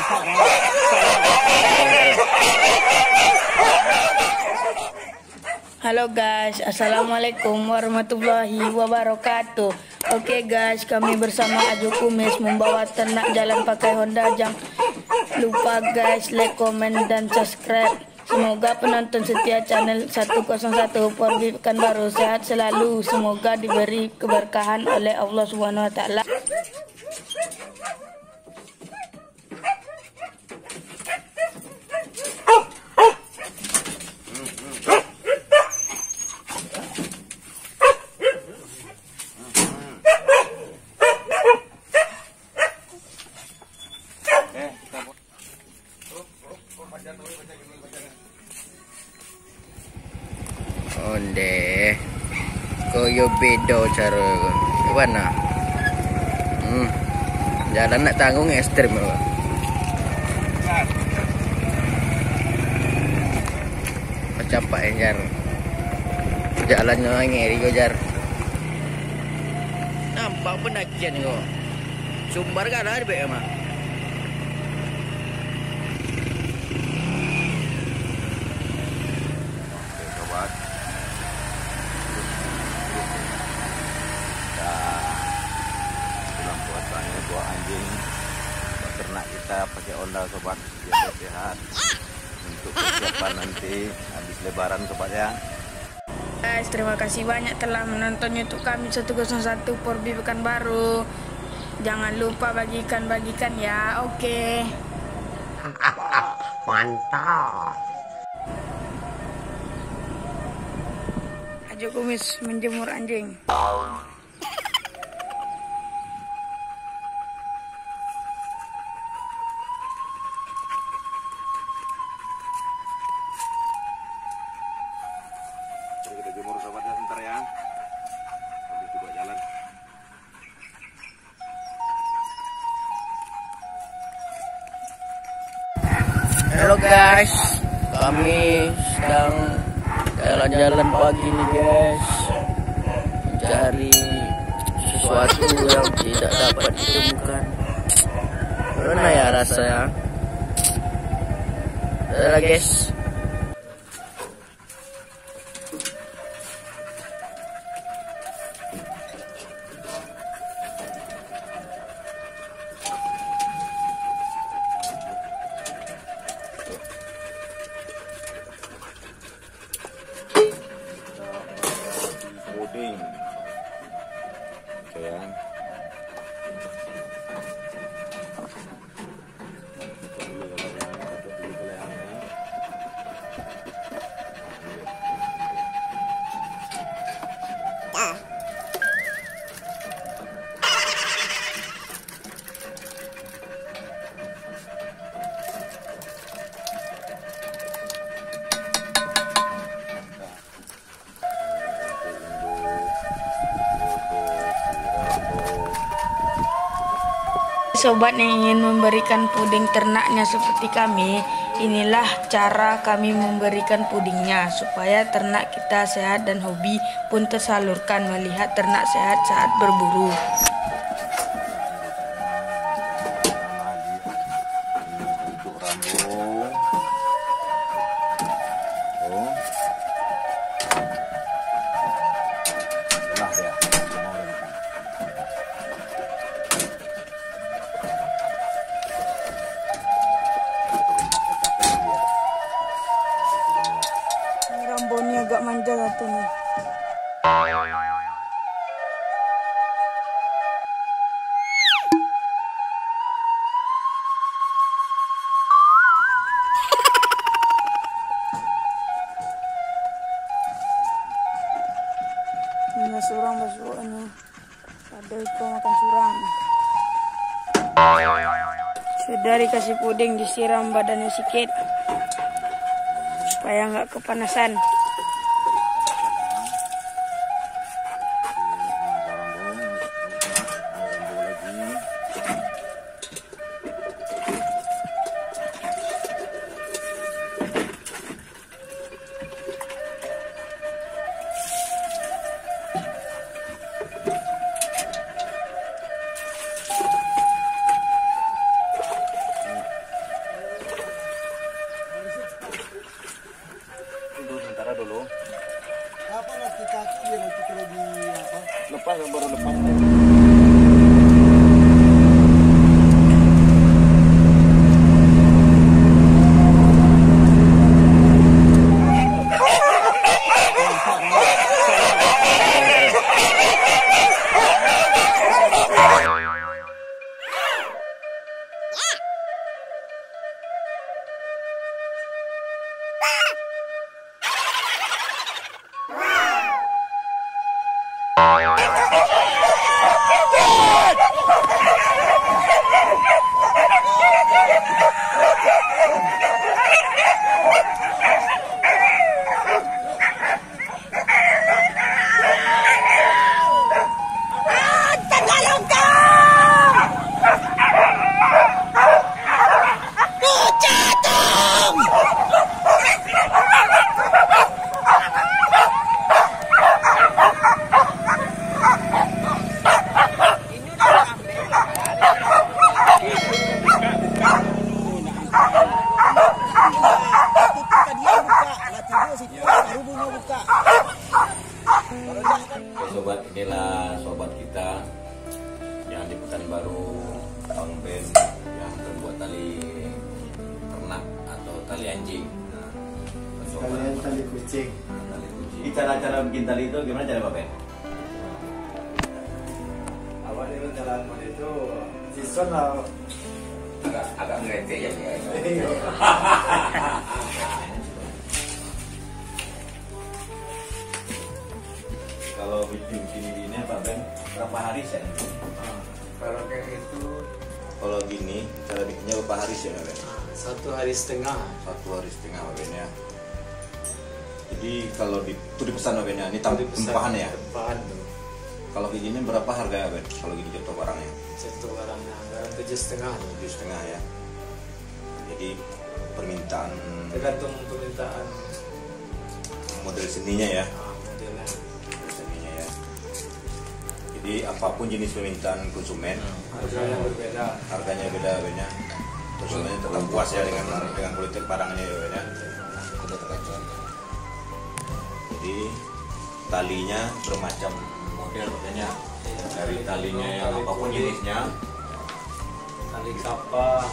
Halo guys, assalamualaikum warahmatullahi wabarakatuh. Oke guys, kami bersama Aju Kumis membawa ternak jalan pakai Honda. Jangan lupa guys, like, komen, dan subscribe. Semoga penonton setia channel 101 Porbi Pekanbaru sehat selalu. Semoga diberi keberkahan oleh Allah Subhanahu wa taala. Onde koyo bedo cara mana jalan nak tanggung ekstrim capak jar jalannya ngeri go jar nampak penakian go sumbar kan ada be mah. Ternak kita pakai Honda sobat biar sehat untuk persiapan nanti habis lebaran sobat ya. Guys, terima kasih banyak telah menonton YouTube kami 101 Porbi Pekanbaru. Jangan lupa bagikan ya. Oke. Mantap. Aju Kumis menjemur anjing. Kita jemur sobatnya sebentar ya. Habis itu buat jalan. Halo guys, kami sedang jalan-jalan pagi nih guys, mencari sesuatu yang tidak dapat ditemukan. Mana ya rasanya? Udah guys. Puding ya. Sobat yang ingin memberikan puding ternaknya seperti kami, inilah cara kami memberikan pudingnya supaya ternak kita sehat dan hobi pun tersalurkan melihat ternak sehat saat berburu. Rambutnya agak manja satu nih. Ini surang basuhnya. Ada itu makan surang. Sudah dikasih puding, disiram badannya sedikit supaya nggak kepanasan. Bang Ben yang terbuat tali ternak atau tali anjing. Nah, Kalian tali kucing. tali kucing. Ini cara bikin tali itu gimana cara Pak Ben? Awalnya itu jalan itu sison lah. Agak ngeretek ya. Kalau bikin ini Pak Ben berapa hari saya? Kalau kayak itu Kalau gini cara bikinnya berapa hari sih ya Ben? 1 hari setengah. 1 hari setengah Pak Ben ya. Jadi kalau itu dipesan Pak Ben ya, ini tempahan ya. Tempahan tuh. Kalau kayak gini berapa harganya Ben? Kalau gini contoh barangnya? Satu barangnya anggaran 7,5. 7,5 ya. Jadi permintaan Tergantung permintaan model seninya ya. modelnya. Model seninya ya. Jadi apapun jenis permintaan konsumen, Harganya berbeda. harganya beda Ben ya. Konsumennya tetap puas ya dengan kualitas barangnya ya Ben ya. Jadi talinya bermacam model katanya. Dari talinya yang apapun jenisnya, Tali kapal.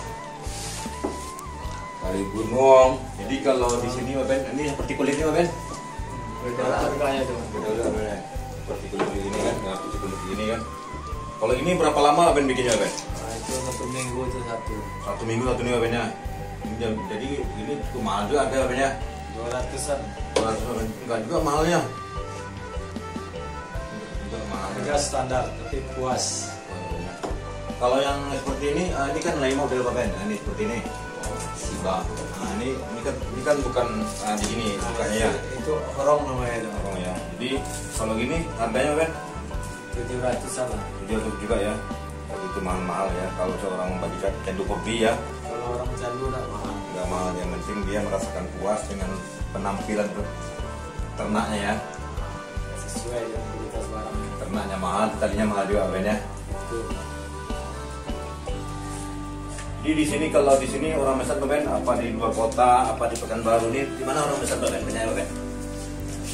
tali gunung. Jadi kalau di sini Pak Ben, ini seperti kulitnya Pak Ben. Beda harganya tuh. Beda Ben. Seperti kulit ini kan, seperti kulit ini kan. Kalau ini berapa lama Pak Ben bikinnya Ben? Nah, itu 1 minggu itu satu. 1 minggu satu nih Pak Ben ya. Jadi ini cukup mahal juga ada Pak Ben ya. 200-an. Enggak juga mahalnya. Juga mahal. Harga standar tapi puas. Kalau yang seperti ini kan lain model Pak Ben. Nah, ini seperti ini. Siba. Nah, ini kan bukan di sini bukanya ya. Itu orang namanya itu. Oh ya. Jadi kalau gini harganya Pak Ben 700-an lah. 700 juga ya. Tapi itu mahal-mahal ya. Kalau seorang bagi candu kopi ya, Kalau orang candu tak mahal. nggak mahal. Yang penting dia merasakan puas dengan penampilan ternaknya ya. Sesuai dengan kualitas barangnya. Ternaknya mahal, talinya mahal juga Ben ya. Itu. Jadi di sini kalau di sini orang pesan Ben, apa di luar kota, apa di Pekanbaru ini, di mana orang pesan Ben? Banyak Ben.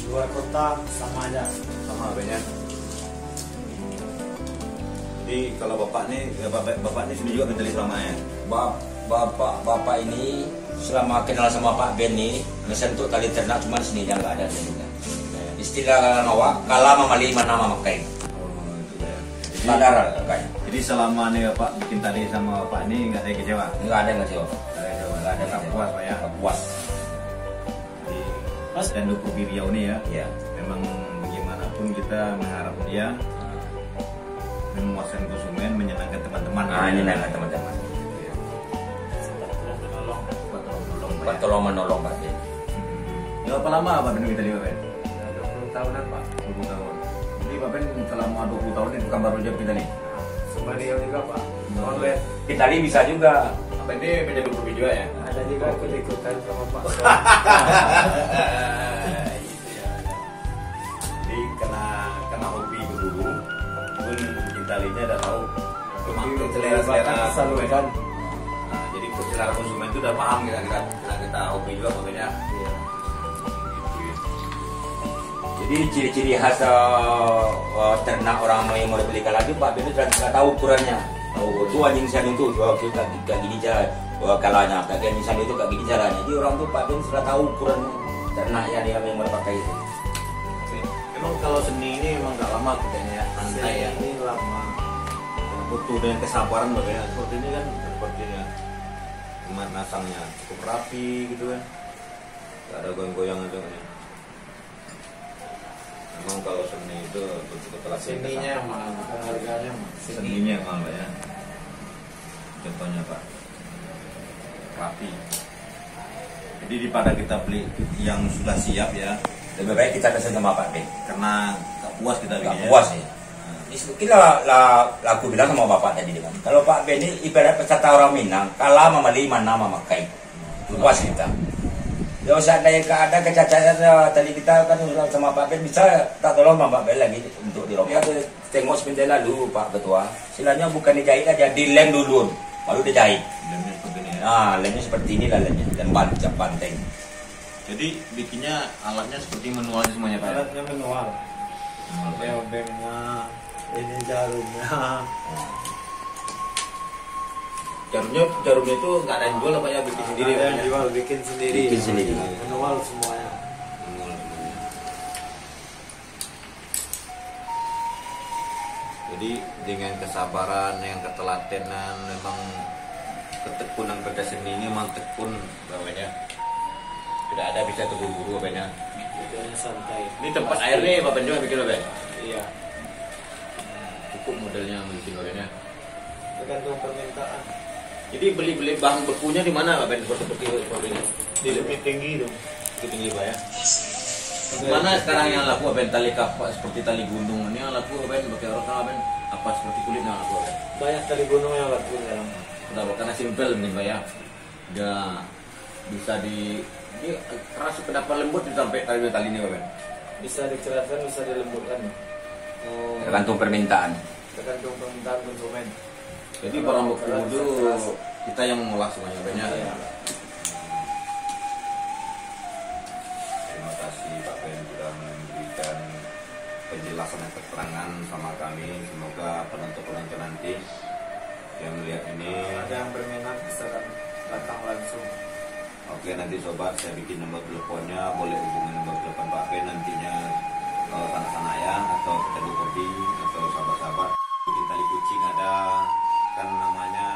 Luar kota sama aja. Sama Ben ya. Jadi kalau bapak nih, ya bapak ini sini juga bentali selama ya. Bapak ini selama kenal sama Pak Ben nih mesen untuk tali ternak cuma sini yang nggak ada talinya. Istilah Nawak kala mamali mana mamakai. Oh itu ya. Sadar kayak Jadi selama nih bapak bikin tali sama bapak ini nggak ada kecewa. nggak ada nggak sih Bapak? Nggak ada nggak puas Pak ya. Nggak puas. Jadi Mas dan Duku Riau ini ya. Ya. Memang bagaimanapun kita mengharap dia memuaskan konsumen, menyenangkan teman-teman. Nah ini nanya teman-teman. Pak tolong menolong Pak Ben. Berapa lama Pak Ben kita lihat Ben? 20 tahunan Pak. 20 tahun. Jadi Pak Ben selama 20 tahun itu Pekanbaru aja kita nih. Sama dia juga Pak. Online. Di tali bisa juga. Apa ini menjadi kopi juga ya? Ada juga ikut-ikutan sama Pak. Gitu ya. Jadi kena hobi dulu, pun bikin talinya udah tahu. Cuma selera Salurkan. Nah, jadi selera konsumen itu udah paham kita hobi juga pokoknya. Iya. Jadi ciri-ciri khas ternak orang yang mau beli lagi Pak Ben itu sudah tahu ukurannya. Tahu itu anjing sian itu kayak gini cara kalanya, kayak anjing sian itu kayak gini caranya. Jadi orang tuh Pak Ben sudah tahu ukuran ternaknya dia yang mau pakai itu. Emang kalau seni ini emang gak lama katanya ya, santai ya. Ini lama. Butuh dengan kesabaran makanya seperti ini kan sepertinya masangnya cukup rapi gitu kan, gak ada goyang-goyang aja kan ya. Memang kalau seni itu betul-betul Seninya yang mahal, bukan harganya mahal. seninya yang mahal ya. Contohnya Pak, rapi. Jadi daripada kita beli yang sudah siap ya, Lebih baik kita pesan sama Pak Ben. karena gak puas kita Nggak bikinnya. puas ya. Kita laku bilang sama Bapak tadi dengan. Kalau Pak Ben ini ibarat peserta orang Minang, kalah memali mana memakai. Puas kita. Ya seandainya ada kecacatan tadi kita kan sama Pak Ben bisa tak tolong sama Pak Ben lagi untuk dirobek. Tengok sebentar lalu Pak Ketua, silanya bukan dijahit aja, dilem dulu, baru dijahit. Lemnya seperti ini ya. Nah, lemnya seperti ini lah lemnya, lem banteng. Jadi bikinnya alatnya seperti manual semuanya Pak. Alatnya manual. Bel-belnya, ini jarumnya. Jarumnya itu nggak ada yang jual apa ya, bikin sendiri Ada yang ya? jual, bikin sendiri. Bikin sendiri. Manual semuanya. Jadi dengan kesabaran, dengan ketelatenan, memang ketekunan kerja seni ini memang tekun bapaknya. Tidak ada bisa terburu-buru bapaknya. Kerjanya santai. Ini tempat air nih bapak juga bikin bapak. Iya. Cukup modelnya bikin bapaknya. Tergantung permintaan. Jadi beli bahan bekunya di mana bapak seperti ini? Di lebih tinggi dong. Itu tinggi pak ya. Mana sekarang yang laku apa tali kapak seperti tali gunung ini yang laku apa pakai orang apa seperti kulit yang laku apa? Banyak tali gunung yang laku sekarang. Kenapa? Karena simpel nih pak ya. Dia bisa ini keras kenapa lembut sampai tali ini pak? Bisa dicerahkan, bisa dilembutkan. Oh, Tergantung permintaan. tergantung permintaan konsumen. Jadi barang beku itu kita yang mengolah semuanya banyak. Iya. Terima kasih Pak Ben sudah memberikan penjelasan dan keterangan sama kami. Semoga penonton-penonton nanti yang melihat ini. Ada yang berminat bisa datang langsung. Oke, nanti sobat saya bikin nomor teleponnya, boleh hubungi nomor telepon Pak Ben nantinya sana-sana ya, atau kita kopi atau sahabat-sahabat bikin tali kucing ada kan namanya